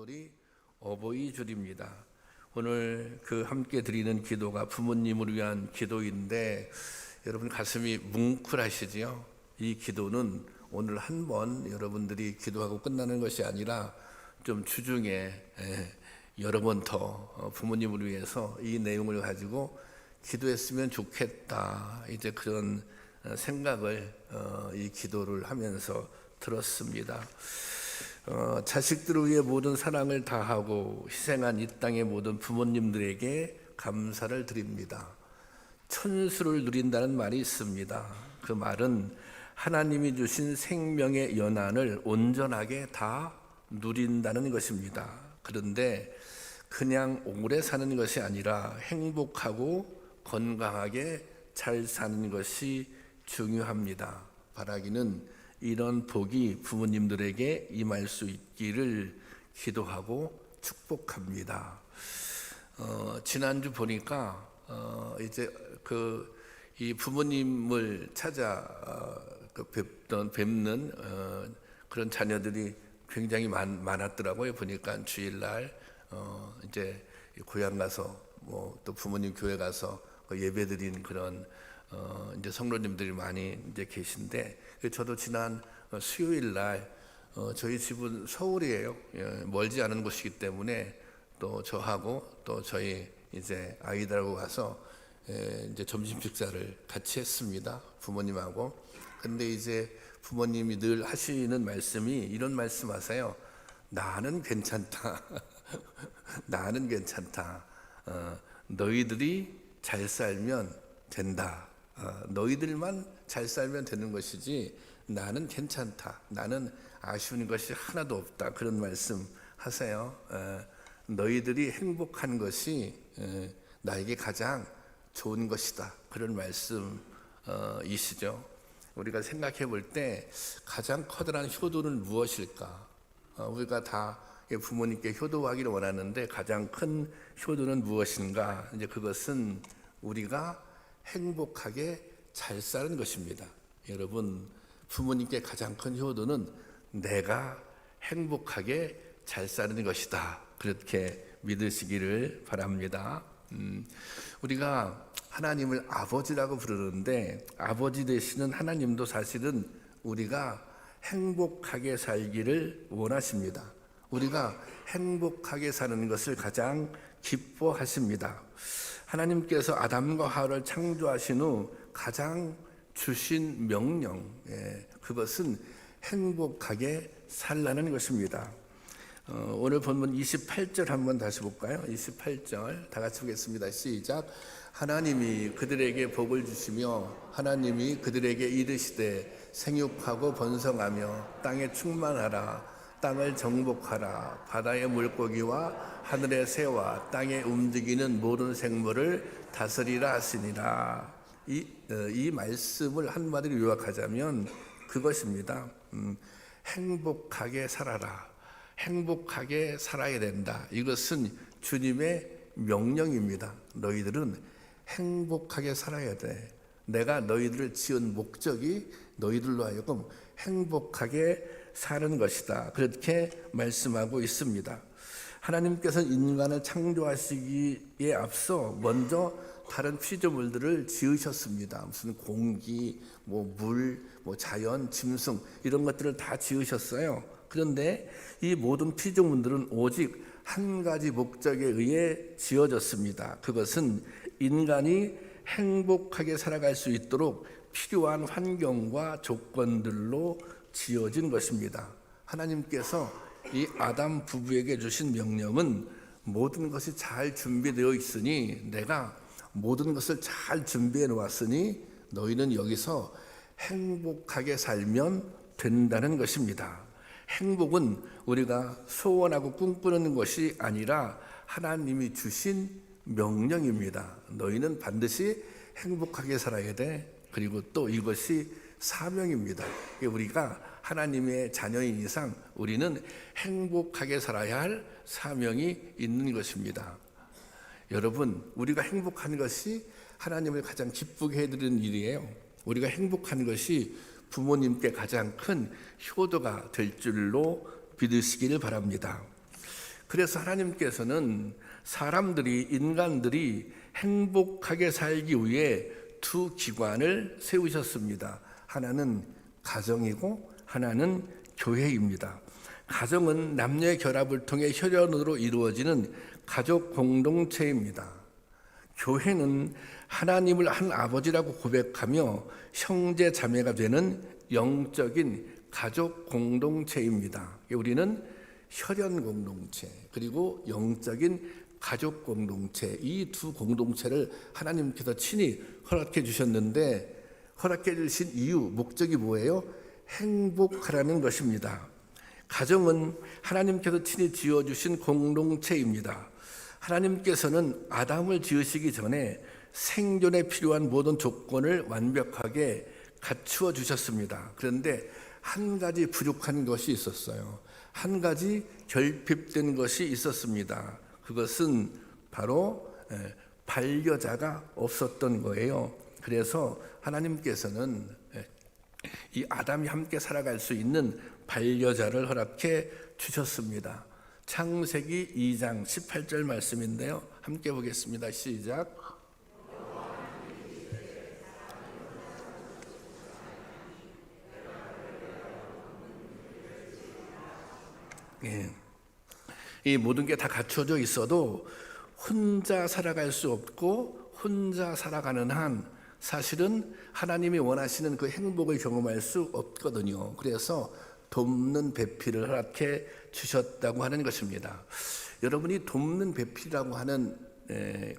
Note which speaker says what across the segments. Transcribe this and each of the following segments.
Speaker 1: 오늘이 어버이 주일입니다. 오늘 함께 드리는 기도가 부모님을 위한 기도인데 여러분 가슴이 뭉클하시지요? 이 기도는 오늘 한 번 여러분들이 기도하고 끝나는 것이 아니라 좀 주중에 여러 번 더 부모님을 위해서 이 내용을 가지고 기도했으면 좋겠다, 이제 그런 생각을 이 기도를 하면서 들었습니다. 자식들을 위해 모든 사랑을 다하고 희생한 이 땅의 모든 부모님들에게 감사를 드립니다. 천수를 누린다는 말이 있습니다. 그 말은 하나님이 주신 생명의 연한을 온전하게 다 누린다는 것입니다. 그런데 그냥 오래 사는 것이 아니라 행복하고 건강하게 잘 사는 것이 중요합니다. 바라기는 이런 복이 부모님들에게 임할 수 있기를 기도하고 축복합니다. 지난주 보니까 이제 이 부모님을 찾아 뵙는 그런 자녀들이 굉장히 많았더라고요. 보니까 주일날 이제 고향 가서 또 부모님 교회 가서 예배드린 그런 이제 성도님들이 많이 이제 계신데, 저도 지난 수요일 날 저희 집은 서울이에요. 멀지 않은 곳이기 때문에 또 저하고 또 저희 이제 아이들하고 가서 이제 점심 식사를 같이 했습니다. 부모님하고. 근데 이제 부모님이 늘 하시는 말씀이 이런 말씀하세요. 나는 괜찮다. 나는 괜찮다. 너희들이 잘 살면 된다. 너희들만 잘 살면 되는 것이지 나는 괜찮다. 나는 아쉬운 것이 하나도 없다. 그런 말씀 하세요. 너희들이 행복한 것이 나에게 가장 좋은 것이다. 그런 말씀이시죠. 우리가 생각해 볼 때 가장 커다란 효도는 무엇일까? 우리가 다 부모님께 효도하기를 원하는데 가장 큰 효도는 무엇인가? 이제 그것은 우리가 행복하게 잘 사는 것입니다. 여러분, 부모님께 가장 큰 효도는 내가 행복하게 잘 사는 것이다. 그렇게 믿으시기를 바랍니다. 우리가 하나님을 아버지라고 부르는데 아버지 되시는 하나님도 사실은 우리가 행복하게 살기를 원하십니다. 우리가 행복하게 사는 것을 가장 기뻐하십니다. 하나님께서 아담과 하와를 창조하신 후 가장 주신 명령, 그것은 행복하게 살라는 것입니다. 오늘 본문 28절 한번 다시 볼까요? 28절 다 같이 보겠습니다. 시작. 하나님이 그들에게 복을 주시며 하나님이 그들에게 이르시되 생육하고 번성하며 땅에 충만하라. 땅을 정복하라. 바다의 물고기와 하늘의 새와 땅에 움직이는 모든 생물을 다스리라 하시니라. 이 말씀을 한마디로 요약하자면 그것입니다. 행복하게 살아라. 행복하게 살아야 된다. 이것은 주님의 명령입니다. 너희들은 행복하게 살아야 돼. 내가 너희들을 지은 목적이 너희들로 하여금 행복하게 사는 것이다. 그렇게 말씀하고 있습니다. 하나님께서는 인간을 창조하시기에 앞서 먼저 다른 피조물들을 지으셨습니다. 무슨 공기, 물, 자연, 짐승 이런 것들을 다 지으셨어요. 그런데 이 모든 피조물들은 오직 한 가지 목적에 의해 지어졌습니다. 그것은 인간이 행복하게 살아갈 수 있도록 필요한 환경과 조건들로 지어진 것입니다. 하나님께서 이 아담 부부에게 주신 명령은 모든 것이 잘 준비되어 있으니 내가 모든 것을 잘 준비해 놓았으니 너희는 여기서 행복하게 살면 된다는 것입니다. 행복은 우리가 소원하고 꿈꾸는 것이 아니라 하나님이 주신 명령입니다. 너희는 반드시 행복하게 살아야 돼. 그리고 또 이것이 사명입니다. 우리가 하나님의 자녀인 이상 우리는 행복하게 살아야 할 사명이 있는 것입니다. 여러분, 우리가 행복한 것이 하나님을 가장 기쁘게 해드리는 일이에요. 우리가 행복한 것이 부모님께 가장 큰 효도가 될 줄로 믿으시기를 바랍니다. 그래서 하나님께서는 사람들이, 인간들이 행복하게 살기 위해 두 기관을 세우셨습니다. 하나는 가정이고 하나는 교회입니다. 가정은 남녀의 결합을 통해 혈연으로 이루어지는 가족 공동체입니다. 교회는 하나님을 한 아버지라고 고백하며 형제 자매가 되는 영적인 가족 공동체입니다. 우리는 혈연 공동체 그리고 영적인 가족 공동체, 이 두 공동체를 하나님께서 친히 허락해 주셨는데, 허락해 주신 이유, 목적이 뭐예요? 행복하라는 것입니다. 가정은 하나님께서 친히 지어주신 공동체입니다. 하나님께서는 아담을 지으시기 전에 생존에 필요한 모든 조건을 완벽하게 갖추어 주셨습니다. 그런데 한 가지 부족한 것이 있었어요. 한 가지 결핍된 것이 있었습니다. 그것은 바로 반려자가 없었던 거예요. 그래서 하나님께서는 이 아담이 함께 살아갈 수 있는 반려자를 허락해 주셨습니다. 창세기 2장 18절 말씀인데요. 함께 보겠습니다. 시작. 예. 이 모든 게 다 갖춰져 있어도 혼자 살아갈 수 없고 혼자 살아가는 한 사실은 하나님이 원하시는 그 행복을 경험할 수 없거든요. 그래서 돕는 배필을 허락해 주셨다고 하는 것입니다. 여러분이 돕는 배필이라고 하는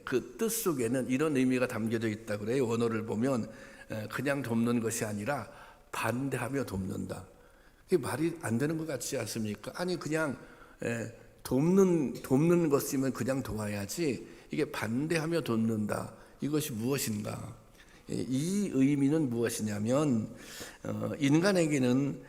Speaker 1: 그 뜻 속에는 이런 의미가 담겨져 있다 그래요. 원어를 보면 그냥 돕는 것이 아니라 반대하며 돕는다. 이게 말이 안 되는 것 같지 않습니까? 아니 그냥 돕는 것이면 그냥 도와야지, 이게 반대하며 돕는다. 이것이 무엇인가? 이 의미는 무엇이냐면 인간에게는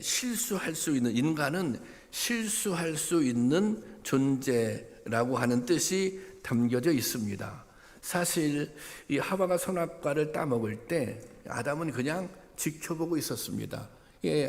Speaker 1: 실수할 수 있는, 인간은 실수할 수 있는 존재라고 하는 뜻이 담겨져 있습니다. 사실 이 하와가 선악과를 따먹을 때 아담은 그냥 지켜보고 있었습니다.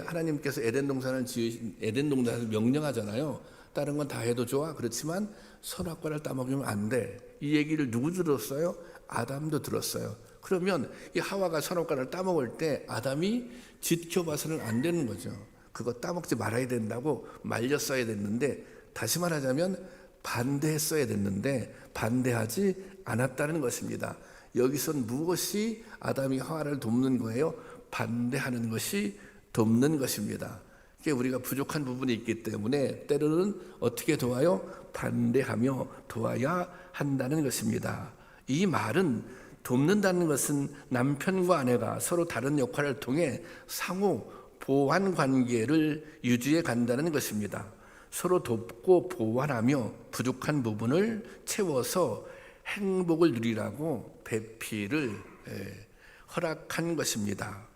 Speaker 1: 하나님께서 에덴 동산에서 명령하잖아요. 다른 건 다 해도 좋아. 그렇지만 선악과를 따먹으면 안 돼. 이 얘기를 누구 들었어요? 아담도 들었어요. 그러면 이 하와가 선악과를 따먹을 때 아담이 지켜봐서는 안 되는 거죠. 그거 따먹지 말아야 된다고 말렸어야 됐는데, 다시 말하자면 반대했어야 됐는데 반대하지 않았다는 것입니다. 여기선 무엇이 아담이 하와를 돕는 거예요? 반대하는 것이 돕는 것입니다. 우리가 부족한 부분이 있기 때문에 때로는 어떻게 도와요? 반대하며 도와야 한다는 것입니다. 이 말은 돕는다는 것은 남편과 아내가 서로 다른 역할을 통해 상호 보완 관계를 유지해 간다는 것입니다. 서로 돕고 보완하며 부족한 부분을 채워서 행복을 누리라고 배필을 허락한 것입니다.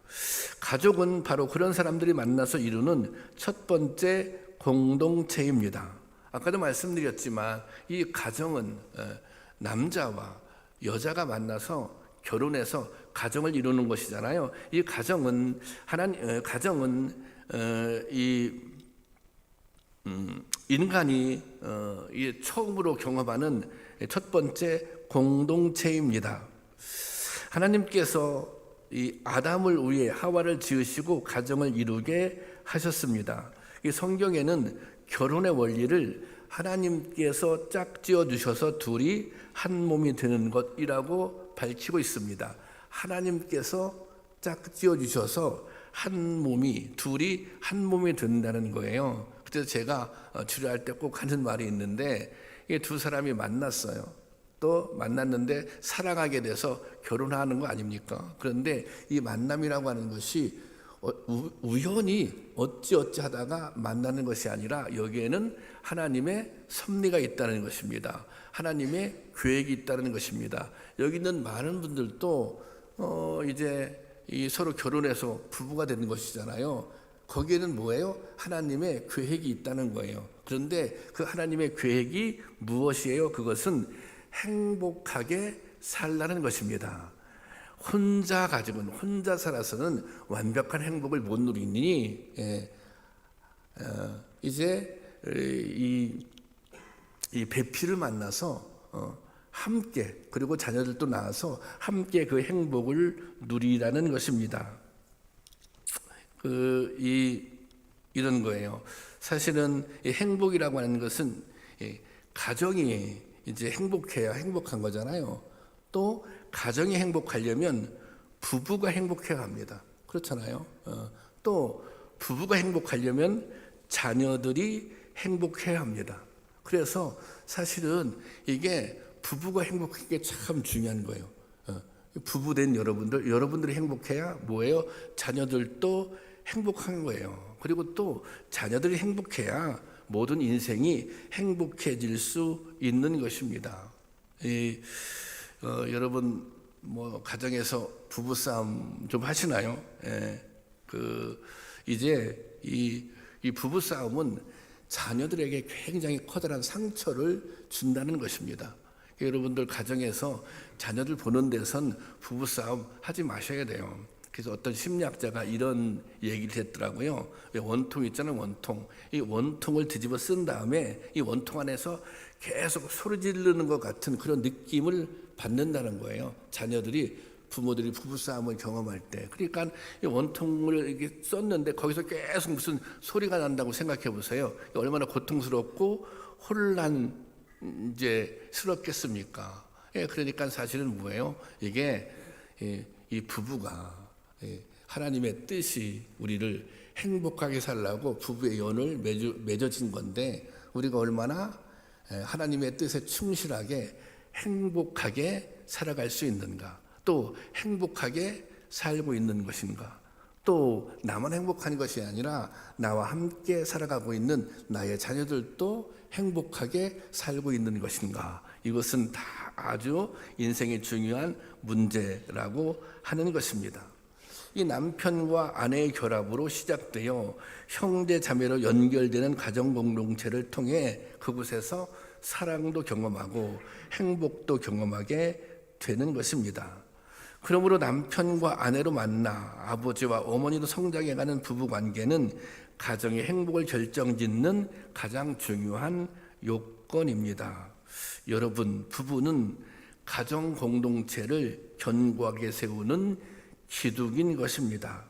Speaker 1: 가족은 바로 그런 사람들이 만나서 이루는 첫 번째 공동체입니다. 아까도 말씀드렸지만 이 가정은 남자와 여자가 만나서 결혼해서 가정을 이루는 것이잖아요. 이 가정은 인간이 처음으로 경험하는 첫 번째 공동체입니다. 하나님께서 이 아담을 위해 하와를 지으시고 가정을 이루게 하셨습니다. 이 성경에는 결혼의 원리를 하나님께서 짝지어 주셔서 둘이 한 몸이 되는 것이라고 밝히고 있습니다. 하나님께서 짝지어 주셔서 둘이 한 몸이 된다는 거예요. 그래서 제가 주례할 때 꼭 하는 말이 있는데, 이 두 사람이 만났어요. 또 만났는데 사랑하게 돼서 결혼하는 거 아닙니까? 그런데 이 만남이라고 하는 것이 우연히 어찌 하다가 만나는 것이 아니라 여기에는 하나님의 섭리가 있다는 것입니다. 하나님의 계획이 있다는 것입니다. 여기 있는 많은 분들도 이제 서로 결혼해서 부부가 되는 것이잖아요. 거기에는 뭐예요? 하나님의 계획이 있다는 거예요. 그런데 그 하나님의 계획이 무엇이에요? 그것은 행복하게 살라는 것입니다. 혼자 살아서는 완벽한 행복을 못 누리니 이제 이 이 배필을 만나서 함께, 그리고 자녀들도 낳아서 함께 그 행복을 누리라는 것입니다. 이런 거예요. 사실은 이 행복이라고 하는 것은 가정이 이제 행복해야 행복한 거잖아요. 또 가정이 행복하려면 부부가 행복해야 합니다. 그렇잖아요. 또 부부가 행복하려면 자녀들이 행복해야 합니다. 그래서 사실은 이게 부부가 행복한 게 참 중요한 거예요. 부부된 여러분들이 행복해야 뭐예요? 자녀들도 행복한 거예요. 그리고 또 자녀들이 행복해야 모든 인생이 행복해질 수 있는 것입니다. 여러분 뭐 가정에서 부부 싸움 좀 하시나요? 이제 이 부부 싸움은 자녀들에게 굉장히 커다란 상처를 준다는 것입니다. 여러분들 가정에서 자녀들 보는 데선 부부 싸움 하지 마셔야 돼요. 그래서 어떤 심리학자가 이런 얘기를 했더라고요. 원통 있잖아요, 원통. 이 원통을 뒤집어 쓴 다음에 이 원통 안에서 계속 소리 지르는 것 같은 그런 느낌을 받는다는 거예요. 부모들이 부부싸움을 경험할 때. 그러니까 이 원통을 이렇게 썼는데 거기서 계속 무슨 소리가 난다고 생각해 보세요. 얼마나 고통스럽고 혼란스럽겠습니까? 그러니까 사실은 뭐예요? 이게 이 부부가 하나님의 뜻이 우리를 행복하게 살라고 부부의 연을 맺어진 건데, 우리가 얼마나 하나님의 뜻에 충실하게 행복하게 살아갈 수 있는가, 또 행복하게 살고 있는 것인가, 또 나만 행복한 것이 아니라 나와 함께 살아가고 있는 나의 자녀들도 행복하게 살고 있는 것인가, 이것은 다 아주 인생의 중요한 문제라고 하는 것입니다. 이 남편과 아내의 결합으로 시작되어 형제 자매로 연결되는 가정 공동체를 통해 그곳에서 사랑도 경험하고 행복도 경험하게 되는 것입니다. 그러므로 남편과 아내로 만나 아버지와 어머니로 성장해가는 부부 관계는 가정의 행복을 결정짓는 가장 중요한 요건입니다. 여러분, 부부는 가정 공동체를 견고하게 세우는 기둥인 것입니다.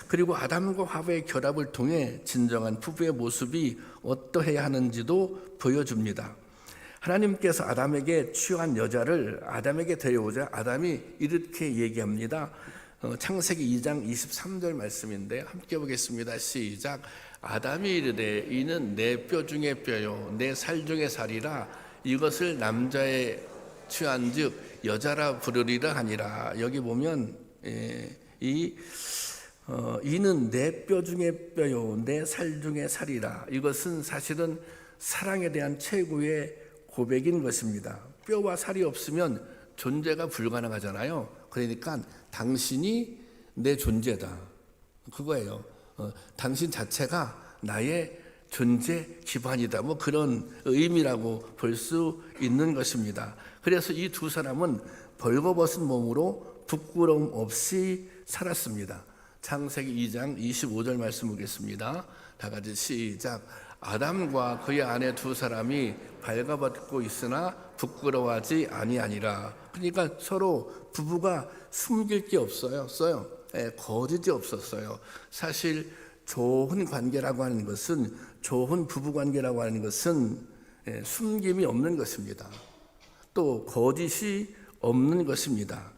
Speaker 1: 그리고 아담과 하와의 결합을 통해 진정한 부부의 모습이 어떠해야 하는지도 보여줍니다. 하나님께서 아담에게 취한 여자를 아담에게 데려오자 아담이 이렇게 얘기합니다. 창세기 2장 23절 말씀인데 함께 보겠습니다. 시작. 아담이 이르되 이는 내 뼈 중에 뼈요 내 살 중에 살이라 이것을 남자의 취한즉 여자라 부르리라 하니라. 여기 보면 이는 내 뼈 중에 뼈요 내 살 중에 살이라, 이것은 사실은 사랑에 대한 최고의 고백인 것입니다. 뼈와 살이 없으면 존재가 불가능하잖아요. 그러니까 당신이 내 존재다, 그거예요. 당신 자체가 나의 존재 기반이다, 뭐 그런 의미라고 볼 수 있는 것입니다. 그래서 이 두 사람은 벌거벗은 몸으로 부끄러움 없이 살았습니다. 창세기 2장 25절 말씀 보겠습니다. 다 같이 시작. 아담과 그의 아내 두 사람이 발가벗고 있으나 부끄러워하지 아니하니라. 그러니까 서로 부부가 숨길 게 없어요. 거짓이 없었어요. 사실 좋은 관계라고 하는 것은, 좋은 부부 관계라고 하는 것은 숨김이 없는 것입니다. 또 거짓이 없는 것입니다.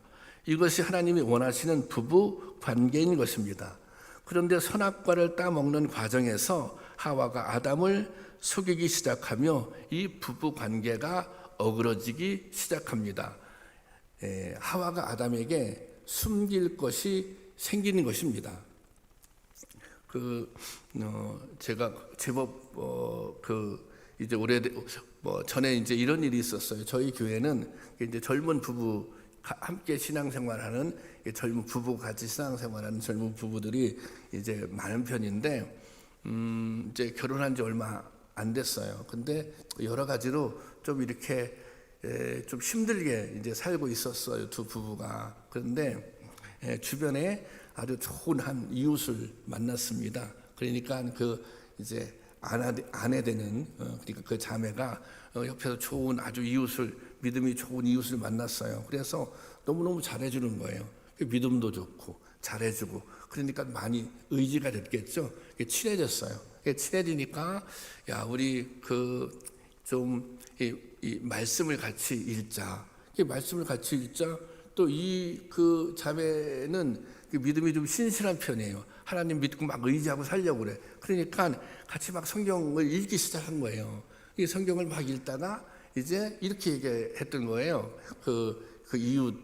Speaker 1: 이것이 하나님이 원하시는 부부 관계인 것입니다. 그런데 선악과를 따먹는 과정에서 하와가 아담을 속이기 시작하며 이 부부 관계가 어그러지기 시작합니다. 하와가 아담에게 숨길 것이 생기는 것입니다. 제가 제법 이제 전에 이제 이런 일이 있었어요. 저희 교회는 이제 젊은 부부 함께 신앙생활하는 젊은 부부 같이 신앙생활하는 젊은 부부들이 이제 많은 편인데 이제 결혼한 지 얼마 안 됐어요. 근데 여러 가지로 좀 이렇게 좀 힘들게 이제 살고 있었어요, 두 부부가. 그런데 주변에 아주 좋은 한 이웃을 만났습니다. 그러니까 이제 아내 되는 그러니까 그 자매가 옆에서 좋은 아주 이웃을 믿음이 좋은 이웃을 만났어요. 그래서 너무너무 잘해주는 거예요. 믿음도 좋고 잘해주고 그러니까 많이 의지가 됐겠죠. 친해졌어요. 친해지니까 야 우리 좀 이 말씀을 같이 읽자. 말씀을 같이 읽자. 또 그 자매는 믿음이 좀 신실한 편이에요. 하나님 믿고 막 의지하고 살려고 그래. 그러니까 같이 막 성경을 읽기 시작한 거예요. 이 성경을 막 읽다가 이제 이렇게 얘기했던 거예요. 그 이웃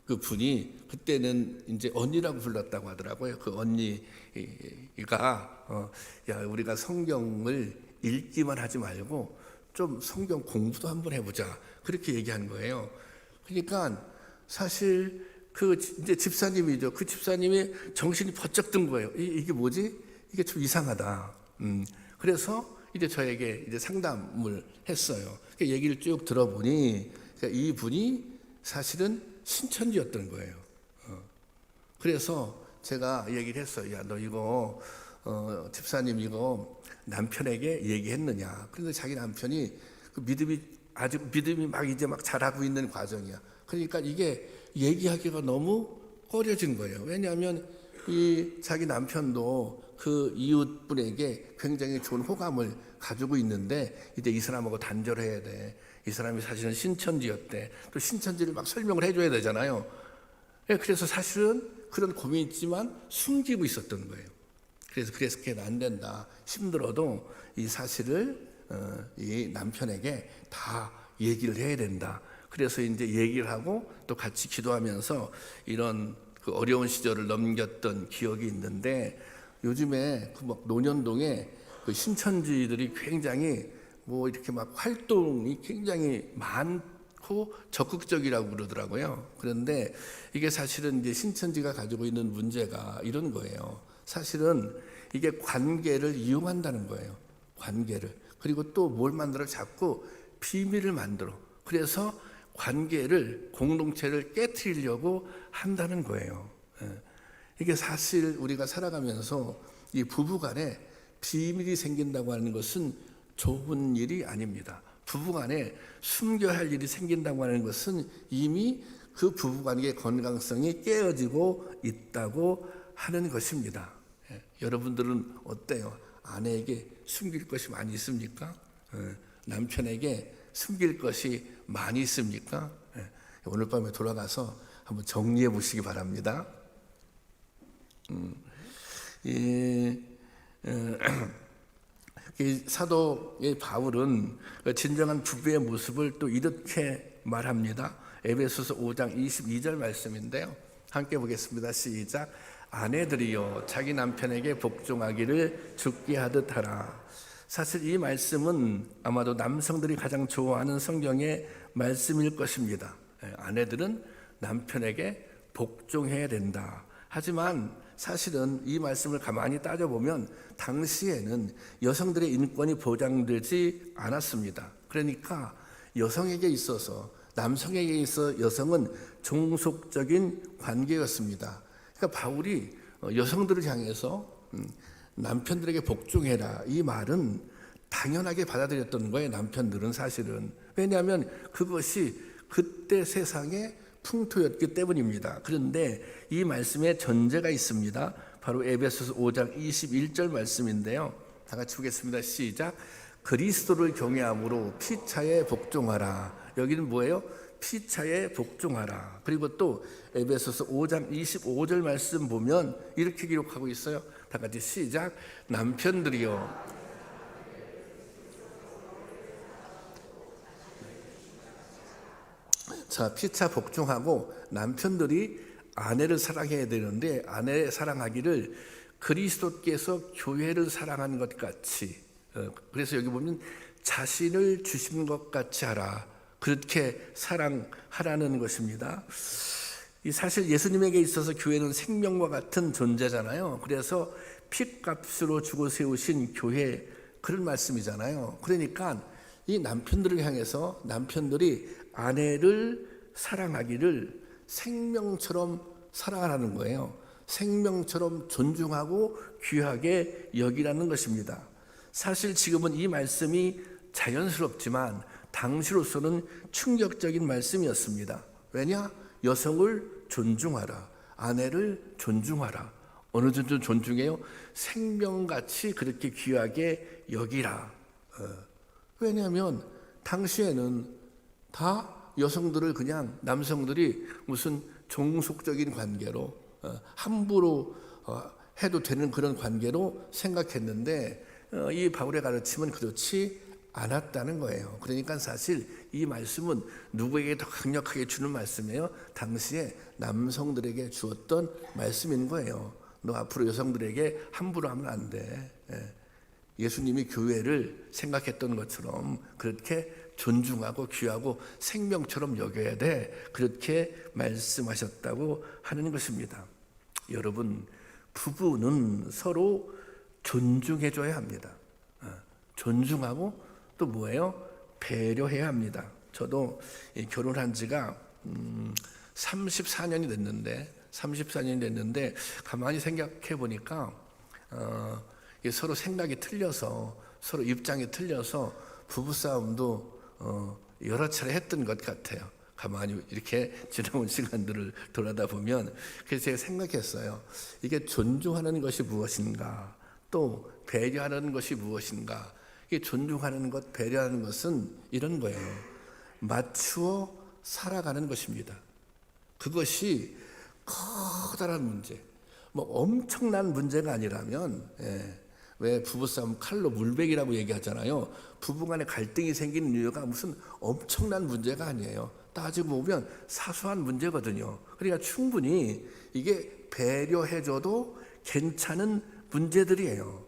Speaker 1: 그 분이 그때는 이제 언니라고 불렀다고 하더라고요. 그 언니가 야 우리가 성경을 읽기만 하지 말고 좀 성경 공부도 한번 해보자. 그렇게 얘기한 거예요. 그러니까 사실 이제 집사님이죠. 그 집사님이 정신이 번쩍 든 거예요. 이게 뭐지? 이게 좀 이상하다. 그래서 이제 저에게 이제 상담을 했어요. 얘기를 쭉 들어보니 이 분이 사실은 신천지였던 거예요. 그래서 제가 얘기를 했어요. 야, 너 이거 집사님 이거 남편에게 얘기했느냐? 그런데 자기 남편이 아주 믿음이 막 이제 막 자라고 있는 과정이야. 그러니까 이게 얘기하기가 너무 꺼려진 거예요. 왜냐하면 이 자기 남편도 그 이웃분에게 굉장히 좋은 호감을 가지고 있는데 이제 이 사람하고 단절해야 돼. 이 사람이 사실은 신천지였대. 또 신천지를 막 설명을 해줘야 되잖아요. 그래서 사실은 그런 고민이 있지만 숨기고 있었던 거예요. 그래서 그게 안 된다. 힘들어도 이 사실을 이 남편에게 다 얘기를 해야 된다. 그래서 이제 얘기를 하고 또 같이 기도하면서 이런 그 어려운 시절을 넘겼던 기억이 있는데 요즘에 그 막 논현동에 그 신천지들이 굉장히 뭐 이렇게 막 활동이 굉장히 많고 적극적이라고 그러더라고요. 그런데 이게 사실은 이제 신천지가 가지고 있는 문제가 이런 거예요. 사실은 이게 관계를 이용한다는 거예요. 관계를. 그리고 또 뭘 만들어? 자꾸 비밀을 만들어. 그래서 관계를, 공동체를 깨트리려고 한다는 거예요. 이게 사실 우리가 살아가면서 이 부부간에 비밀이 생긴다고 하는 것은 좋은 일이 아닙니다. 부부간에 숨겨야 할 일이 생긴다고 하는 것은 이미 그 부부관계의 건강성이 깨어지고 있다고 하는 것입니다. 여러분들은 어때요? 아내에게 숨길 것이 많이 있습니까? 남편에게 숨길 것이 많이 있습니까? 오늘 밤에 돌아가서 한번 정리해 보시기 바랍니다. 사도 바울은 진정한 부부의 모습을 또 이렇게 말합니다. 에베소서 5장 22절 말씀인데요. 함께 보겠습니다. 시작. 아내들이여 자기 남편에게 복종하기를 죽게 하듯 하라. 사실 이 말씀은 아마도 남성들이 가장 좋아하는 성경의 말씀일 것입니다. 아내들은 남편에게 복종해야 된다. 하지만 사실은 이 말씀을 가만히 따져보면 당시에는 여성들의 인권이 보장되지 않았습니다. 그러니까 여성에게 있어서, 남성에게 있어 여성은 종속적인 관계였습니다. 그러니까 바울이 여성들을 향해서 남편들에게 복종해라, 이 말은 당연하게 받아들였던 거예요. 남편들은 사실은. 왜냐하면 그것이 그때 세상의 풍토였기 때문입니다. 그런데 이 말씀에 전제가 있습니다. 바로 에베소서 5장 21절 말씀인데요. 다 같이 보겠습니다. 시작. 그리스도를 경외함으로 피차에 복종하라. 여기는 뭐예요? 피차에 복종하라. 그리고 또 에베소서 5장 25절 말씀 보면 이렇게 기록하고 있어요. 다 같이 시작. 남편들이여 자, 피차 복종하고 남편들이 아내를 사랑해야 되는데 아내 사랑하기를 그리스도께서 교회를 사랑하는 것 같이, 그래서 여기 보면 자신을 주신 것 같이 하라. 그렇게 사랑하라는 것입니다. 사실 예수님에게 있어서 교회는 생명과 같은 존재잖아요. 그래서 핏값으로 주고 세우신 교회, 그런 말씀이잖아요. 그러니까 이 남편들을 향해서 남편들이 아내를 사랑하기를 생명처럼 사랑하라는 거예요. 생명처럼 존중하고 귀하게 여기라는 것입니다. 사실 지금은 이 말씀이 자연스럽지만 당시로서는 충격적인 말씀이었습니다. 왜냐? 여성을 존중하라, 아내를 존중하라. 어느 정도 존중해요? 생명같이 그렇게 귀하게 여기라. 왜냐하면 당시에는 다 여성들을 그냥 남성들이 무슨 종속적인 관계로 함부로 해도 되는 그런 관계로 생각했는데 이 바울의 가르침은 그렇지 않았다는 거예요. 그러니까 사실 이 말씀은 누구에게 더 강력하게 주는 말씀이에요? 당시에 남성들에게 주었던 말씀인 거예요. 너 앞으로 여성들에게 함부로 하면 안 돼. 예수님이 교회를 생각했던 것처럼 그렇게 존중하고 귀하고 생명처럼 여겨야 돼. 그렇게 말씀하셨다고 하는 것입니다. 여러분, 부부는 서로 존중해줘야 합니다. 존중하고 또 뭐예요? 배려해야 합니다. 저도 결혼한 지가 34년이 됐는데 가만히 생각해 보니까 서로 생각이 틀려서, 서로 입장이 틀려서 부부싸움도 여러 차례 했던 것 같아요. 가만히 이렇게 지나온 시간들을 돌아다 보면. 그래서 제가 생각했어요. 이게 존중하는 것이 무엇인가, 또 배려하는 것이 무엇인가. 이게 존중하는 것, 배려하는 것은 이런 거예요. 맞추어 살아가는 것입니다. 그것이 커다란 문제, 뭐 엄청난 문제가 아니라면, 왜 부부싸움 칼로 물베기라고 얘기하잖아요. 부부간에 갈등이 생기는 이유가 무슨 엄청난 문제가 아니에요. 따지고 보면 사소한 문제거든요. 그러니까 충분히 이게 배려해줘도 괜찮은 문제들이에요.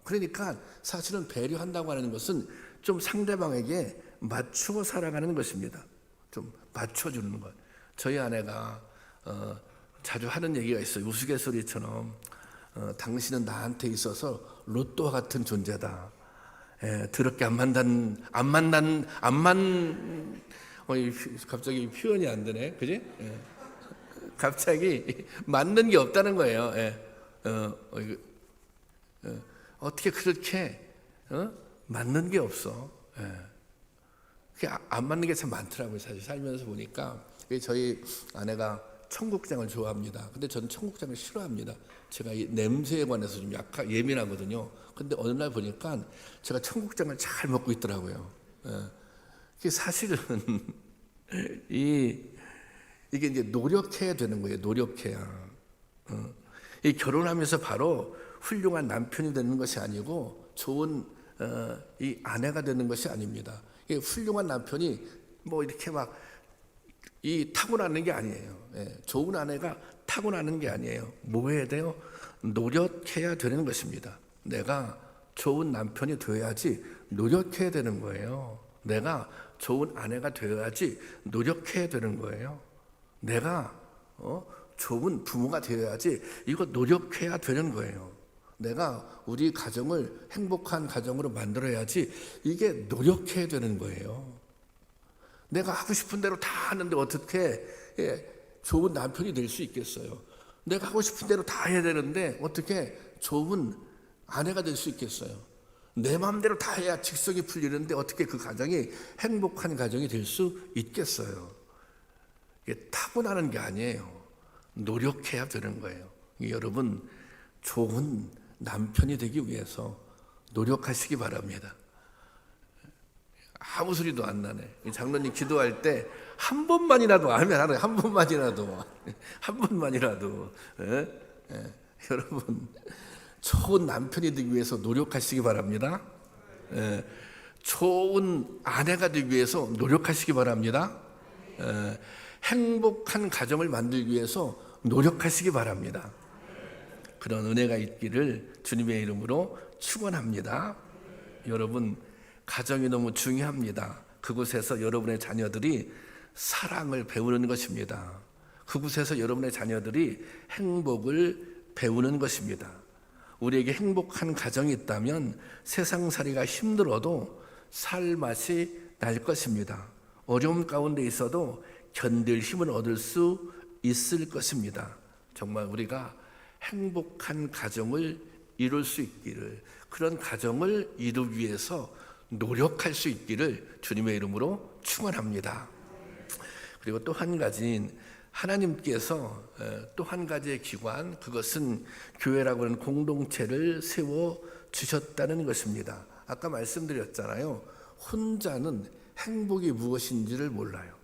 Speaker 1: 그러니까 사실은 배려한다고 하는 것은 좀 상대방에게 맞추고 살아가는 것입니다. 좀 맞춰주는 것. 저희 아내가 자주 하는 얘기가 있어요. 우스갯소리처럼 당신은 나한테 있어서 로또와 같은 존재다. 더럽게 갑자기 표현이 안 되네, 그지? 갑자기 맞는 게 없다는 거예요. 어떻게 그렇게 맞는 게 없어? 안 맞는 게 참 많더라고요. 사실 살면서 보니까. 저희 아내가 청국장을 좋아합니다. 근데 저는 청국장을 싫어합니다. 제가 이 냄새에 관해서 좀 예민하거든요. 근데 어느 날 보니까 제가 청국장을 잘 먹고 있더라고요. 이게 사실은 이게 이제 노력해야 되는 거예요. 노력해야. 이 결혼하면서 바로 훌륭한 남편이 되는 것이 아니고 좋은 이 아내가 되는 것이 아닙니다. 이 훌륭한 남편이 뭐 이렇게 막 타고나는 게 아니에요. 좋은 아내가 타고나는 게 아니에요. 뭐 해야 돼요? 노력해야 되는 것입니다. 내가 좋은 남편이 되어야지 노력해야 되는 거예요. 내가 좋은 아내가 되어야지 노력해야 되는 거예요. 내가 좋은 부모가 되어야지 이거 노력해야 되는 거예요. 내가 우리 가정을 행복한 가정으로 만들어야지 이게 노력해야 되는 거예요. 내가 하고 싶은 대로 다 하는데 어떻게 좋은 남편이 될 수 있겠어요? 내가 하고 싶은 대로 다 해야 되는데 어떻게 좋은 아내가 될 수 있겠어요? 내 마음대로 다 해야 직성이 풀리는데 어떻게 그 가정이 행복한 가정이 될 수 있겠어요? 이게 타고나는 게 아니에요. 노력해야 되는 거예요. 여러분, 좋은 남편이 되기 위해서 노력하시기 바랍니다. 아무 소리도 안 나네. 장로님 기도할 때 한 번만이라도 하면 하루에 한 번만이라도 여러분, 좋은 남편이 되기 위해서 노력하시기 바랍니다. 좋은 아내가 되기 위해서 노력하시기 바랍니다. 행복한 가정을 만들기 위해서 노력하시기 바랍니다. 그런 은혜가 있기를 주님의 이름으로 축원합니다. 여러분, 가정이 너무 중요합니다. 그곳에서 여러분의 자녀들이 사랑을 배우는 것입니다. 그곳에서 여러분의 자녀들이 행복을 배우는 것입니다. 우리에게 행복한 가정이 있다면 세상살이가 힘들어도 살 맛이 날 것입니다. 어려움 가운데 있어도 견딜 힘을 얻을 수 있을 것입니다. 정말 우리가 행복한 가정을 이룰 수 있기를, 그런 가정을 이루기 위해서 노력할 수 있기를 주님의 이름으로 축원합니다. 그리고 또 한 가지인 하나님께서 또 한 가지의 기관, 그것은 교회라고 하는 공동체를 세워 주셨다는 것입니다. 아까 말씀드렸잖아요. 혼자는 행복이 무엇인지를 몰라요.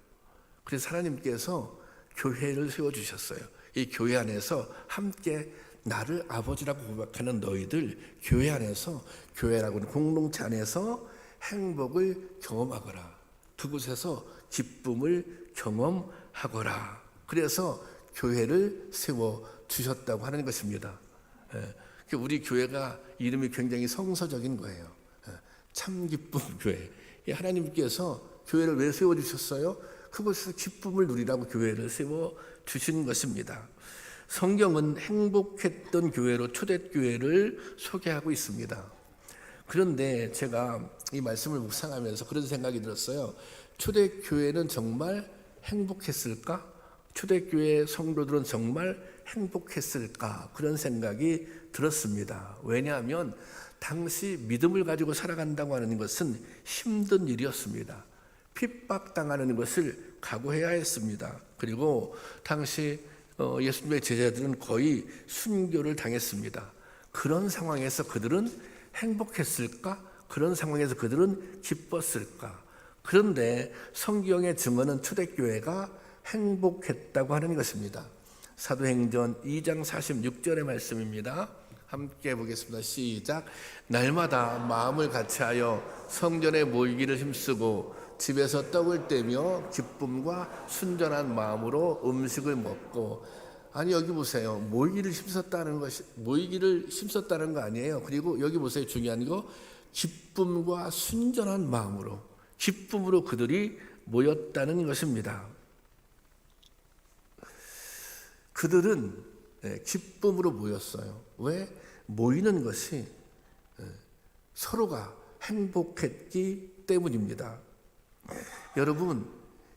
Speaker 1: 그래서 하나님께서 교회를 세워 주셨어요. 이 교회 안에서 함께 나를 아버지라고 고백하는 너희들, 교회 안에서, 교회라고 하는 공동체 안에서 행복을 경험하거라. 그곳에서 기쁨을 경험하거라. 그래서 교회를 세워 주셨다고 하는 것입니다. 우리 교회가 이름이 굉장히 성서적인 거예요. 참 기쁨 교회. 하나님께서 교회를 왜 세워 주셨어요? 그곳에서 기쁨을 누리라고 교회를 세워 주신 것입니다. 성경은 행복했던 교회로 초대교회를 소개하고 있습니다. 그런데 제가 이 말씀을 묵상하면서 그런 생각이 들었어요. 초대교회는 정말 행복했을까? 초대교회 성도들은 정말 행복했을까? 그런 생각이 들었습니다. 왜냐하면 당시 믿음을 가지고 살아간다고 하는 것은 힘든 일이었습니다. 핍박당하는 것을 각오해야 했습니다. 그리고 당시 예수님의 제자들은 거의 순교를 당했습니다. 그런 상황에서 그들은 행복했을까? 그런 상황에서 그들은 기뻤을까? 그런데 성경의 증언은 초대교회가 행복했다고 하는 것입니다. 사도행전 2장 46절의 말씀입니다. 함께 보겠습니다. 시작. 날마다 마음을 같이하여 성전에 모이기를 힘쓰고 집에서 떡을 떼며 기쁨과 순전한 마음으로 음식을 먹고. 아니, 여기 보세요. 모이기를 힘썼다는 거 아니에요. 그리고 여기 보세요. 중요한 거, 기쁨과 순전한 마음으로, 기쁨으로 그들이 모였다는 것입니다. 그들은 기쁨으로 모였어요. 왜? 모이는 것이 서로가 행복했기 때문입니다. 여러분,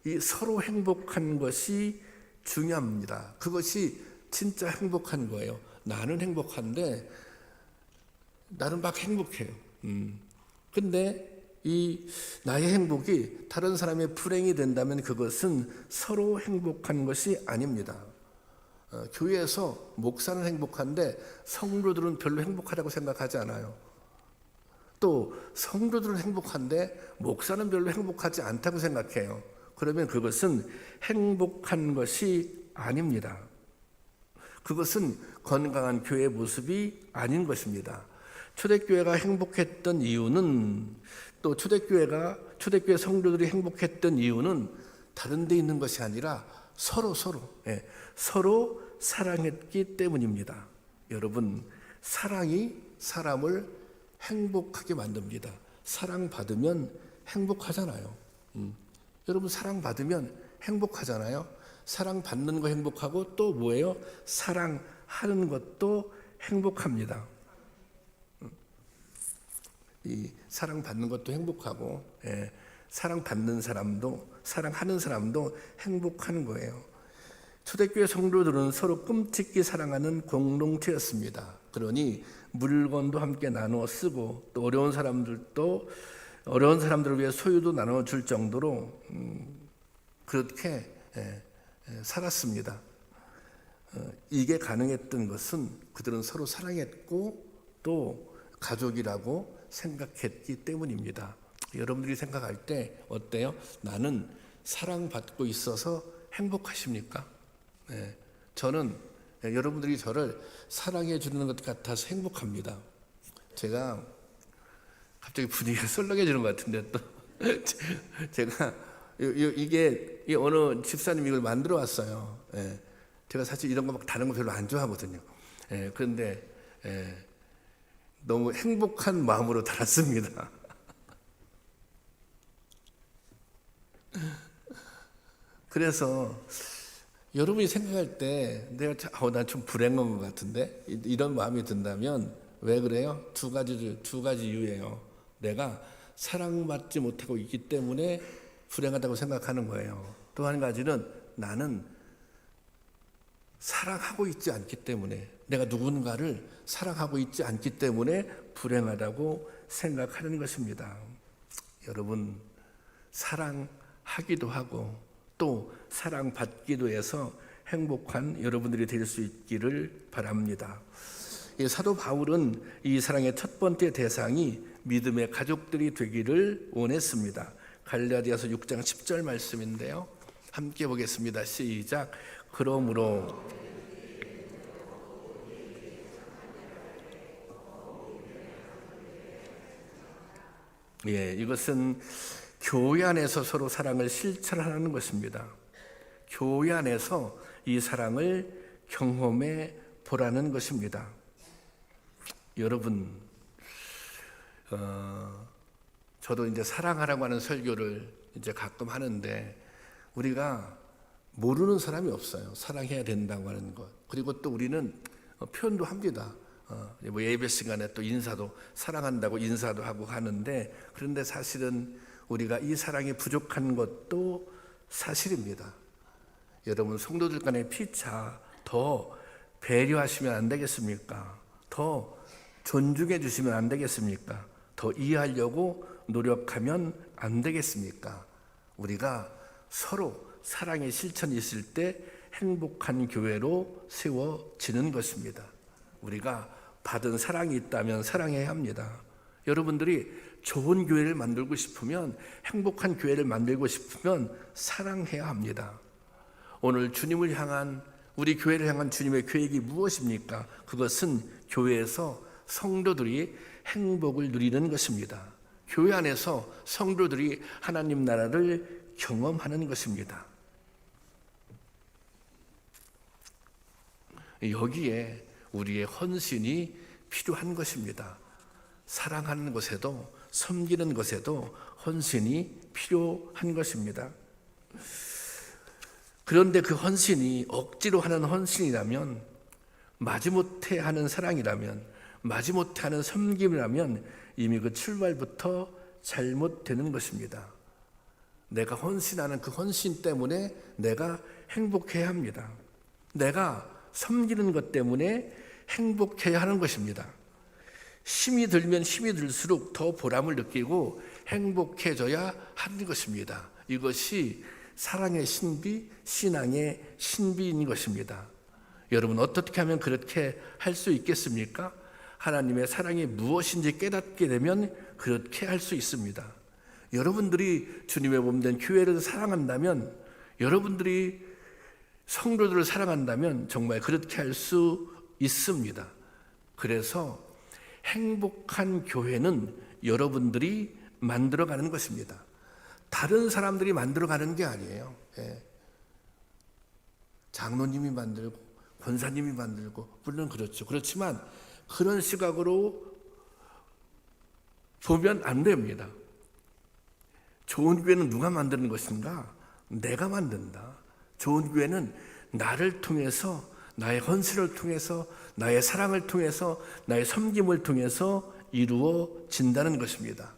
Speaker 1: 이 서로 행복한 것이 중요합니다. 그것이 진짜 행복한 거예요. 나는 행복한데 나는 막 행복해요. 근데 이 나의 행복이 다른 사람의 불행이 된다면 그것은 서로 행복한 것이 아닙니다. 교회에서 목사는 행복한데 성도들은 별로 행복하다고 생각하지 않아요. 또 성도들은 행복한데 목사는 별로 행복하지 않다고 생각해요. 그러면 그것은 행복한 것이 아닙니다. 그것은 건강한 교회 모습이 아닌 것입니다. 초대교회가 행복했던 이유는, 또 초대교회 성도들이 행복했던 이유는 다른 데 있는 것이 아니라 서로 사랑했기 때문입니다. 여러분, 사랑이 사람을 행복하게 만듭니다. 사랑받으면 행복하잖아요. 여러분, 사랑받으면 행복하잖아요. 사랑받는 거 행복하고 또 뭐예요? 사랑하는 것도 행복합니다. 이 사랑받는 것도 행복하고, 사랑받는 사람도, 사랑하는 사람도 행복한 거예요. 초대교회 성도들은 서로 끔찍히 사랑하는 공동체였습니다. 그러니 물건도 함께 나누어 쓰고, 또 어려운 사람들을 위해 소유도 나눠줄 정도로 그렇게 살았습니다. 이게 가능했던 것은 그들은 서로 사랑했고 또 가족이라고 생각했기 때문입니다. 여러분들이 생각할 때 어때요? 나는 사랑받고 있어서 행복하십니까? 저는 여러분들이 저를 사랑해 주는 것 같아서 행복합니다. 제가 갑자기 분위기가 썰렁해지는 것 같은데, 또 제가 이게 어느 집사님이 이걸 만들어 왔어요. 제가 사실 이런 거 막 다른 거 별로 안 좋아하거든요. 그런데 너무 행복한 마음으로 달았습니다. 그래서 여러분이 생각할 때 내가 난 좀 불행한 것 같은데, 이런 마음이 든다면 왜 그래요? 두 가지 이유예요. 내가 사랑받지 못하고 있기 때문에 불행하다고 생각하는 거예요. 또 한 가지는 나는 사랑하고 있지 않기 때문에, 내가 누군가를 사랑하고 있지 않기 때문에 불행하다고 생각하는 것입니다. 여러분, 사랑하기도 하고 또 사랑받기도 해서 행복한 여러분들이 될 수 있기를 바랍니다. 사도 바울은 이 사랑의 첫 번째 대상이 믿음의 가족들이 되기를 원했습니다. 갈라디아서 6장 10절 말씀인데요, 함께 보겠습니다. 시작. 그러므로 이것은 교회 안에서 서로 사랑을 실천하는 것입니다. 교회 안에서 이 사랑을 경험해 보라는 것입니다. 여러분, 저도 이제 사랑하라고 하는 설교를 이제 가끔 하는데, 우리가 모르는 사람이 없어요. 사랑해야 된다고 하는 것. 그리고 또 우리는 표현도 합니다. 뭐 예배 시간에 또 인사도, 사랑한다고 인사도 하고 하는데, 그런데 사실은 우리가 이 사랑이 부족한 것도 사실입니다. 여러분, 성도들 간의 피차 더 배려하시면 안 되겠습니까? 더 존중해 주시면 안 되겠습니까? 더 이해하려고 노력하면 안 되겠습니까? 우리가 서로 사랑의 실천이 있을 때 행복한 교회로 세워지는 것입니다. 우리가 받은 사랑이 있다면 사랑해야 합니다. 여러분들이 좋은 교회를 만들고 싶으면, 행복한 교회를 만들고 싶으면 사랑해야 합니다. 오늘 주님을 향한, 우리 교회를 향한 주님의 계획이 무엇입니까? 그것은 교회에서 성도들이 행복을 누리는 것입니다. 교회 안에서 성도들이 하나님 나라를 경험하는 것입니다. 여기에 우리의 헌신이 필요한 것입니다. 사랑하는 것에도, 섬기는 것에도 헌신이 필요한 것입니다. 그런데 그 헌신이 억지로 하는 헌신이라면, 마지못해 하는 사랑이라면, 마지못해 하는 섬김이라면 이미 그 출발부터 잘못되는 것입니다. 내가 헌신하는 그 헌신 때문에 내가 행복해야 합니다. 내가 섬기는 것 때문에 행복해야 하는 것입니다. 힘이 들면 힘이 들수록 더 보람을 느끼고 행복해져야 하는 것입니다. 이것이 사랑의 신비, 신앙의 신비인 것입니다. 여러분, 어떻게 하면 그렇게 할 수 있겠습니까? 하나님의 사랑이 무엇인지 깨닫게 되면 그렇게 할 수 있습니다. 여러분들이 주님의 몸된 교회를 사랑한다면, 여러분들이 성도들을 사랑한다면 정말 그렇게 할 수 있습니다. 그래서 행복한 교회는 여러분들이 만들어가는 것입니다. 다른 사람들이 만들어가는 게 아니에요. 장로님이 만들고 권사님이 만들고, 물론 그렇죠. 그렇지만 그런 시각으로 보면 안 됩니다. 좋은 교회는 누가 만드는 것인가? 내가 만든다. 좋은 교회는 나를 통해서, 나의 헌신을 통해서, 나의 사랑을 통해서, 나의 섬김을 통해서 이루어진다는 것입니다.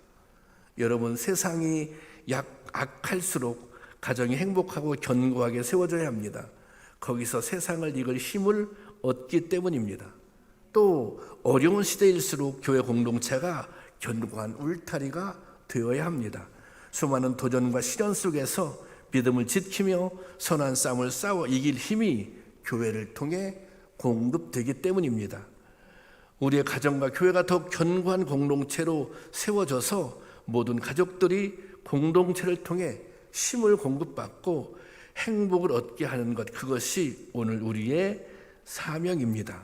Speaker 1: 여러분, 세상이 악할수록 가정이 행복하고 견고하게 세워져야 합니다. 거기서 세상을 이길 힘을 얻기 때문입니다. 또 어려운 시대일수록 교회 공동체가 견고한 울타리가 되어야 합니다. 수많은 도전과 시련 속에서 믿음을 지키며 선한 싸움을 싸워 이길 힘이 교회를 통해 공급되기 때문입니다. 우리의 가정과 교회가 더 견고한 공동체로 세워져서 모든 가족들이 공동체를 통해 힘을 공급받고 행복을 얻게 하는 것, 그것이 오늘 우리의 사명입니다.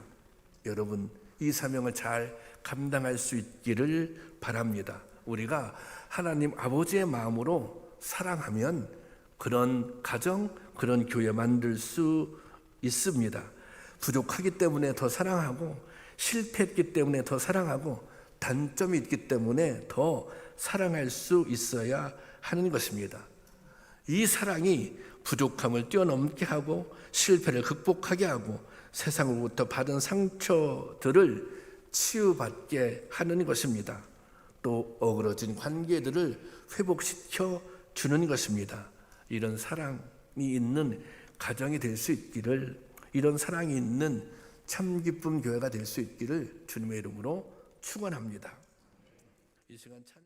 Speaker 1: 여러분, 이 사명을 잘 감당할 수 있기를 바랍니다. 우리가 하나님 아버지의 마음으로 사랑하면 그런 가정, 그런 교회 만들 수 있습니다. 부족하기 때문에 더 사랑하고, 실패했기 때문에 더 사랑하고, 단점이 있기 때문에 더 사랑할 수 있어야 하는 것입니다. 이 사랑이 부족함을 뛰어넘게 하고, 실패를 극복하게 하고, 세상으로부터 받은 상처들을 치유받게 하는 것입니다. 또 어그러진 관계들을 회복시켜 주는 것입니다. 이런 사랑이 있는 가정이 될 수 있기를 이런 사랑이 있는 참 기쁨 교회가 될 수 있기를 주님의 이름으로 축원합니다. 이 시간 찬양